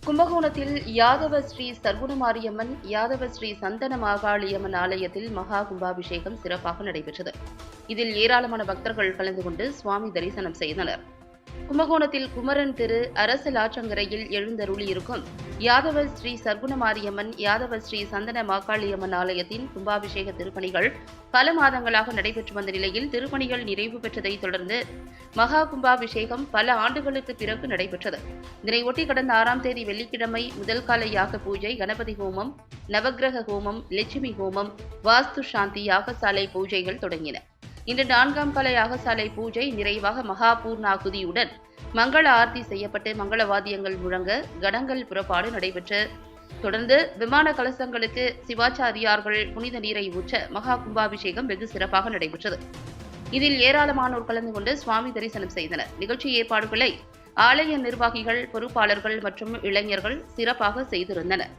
கும்பகோணத்தில் யாதவ ஸ்ரீ சர்க்குணமாரியம்மன், யாதவ ஸ்ரீ சந்தன மாகாளியம்மன் ஆலயத்தில் மகா கும்பாபிஷேகம் சிறப்பாக நடைபெற்றது. இதில் ஏராளமான பக்தர்கள் கலந்து கொண்டு சுவாமி தரிசனம் செய்தனர். கும்பகோணத்தில் குமரன் திரு அரசலாற்றங்கரையில் எழுந்தருளியிருக்கும் யாதவ ஸ்ரீ சர்க்குணமாரியம்மன், யாதவ ஸ்ரீ சந்தன மாகாளியம்மன் ஆலயத்தின் கும்பாபிஷேக திருப்பணிகள் பல மாதங்களாக நடைபெற்று வந்த நிலையில் திருப்பணிகள் நிறைவு பெற்றதை தொடர்ந்து மகா கும்பாபிஷேகம் பல ஆண்டுகளுக்கு பிறகு நடைபெற்றது. இதனையொட்டி கடந்த 6ஆம் தேதி வெள்ளிக்கிழமை முதல் கால யாக பூஜை, கணபதி ஹோமம், நவக்கிரக ஹோமம், லட்சுமி ஹோமம், வாஸ்து சாந்தி யாகசாலை பூஜைகள் தொடங்கின. இன்று 4ஆம் கால யாகசாலை பூஜை நிறைவாக மகா பூர்ணாகுதியுடன் மங்கள ஆர்த்தி செய்யப்பட்டு மங்கள வாத்தியங்கள் முழங்க கணங்கள் புறப்பாடு நடைபெற்று தொடர்ந்து விமான கலசங்களுக்கு சிவாச்சாரியார்கள் புனித நீரை ஊற்ற மகா கும்பாபிஷேகம் வெகு சிறப்பாக நடைபெற்றது. இதில் ஏராளமானோர் கலந்து கொண்டு சுவாமி தரிசனம் செய்தனர். நிகழ்ச்சி ஏற்பாடுகளை ஆலய நிர்வாகிகள், பொறுப்பாளர்கள் மற்றும் இளைஞர்கள் சிறப்பாக செய்திருந்தனர்.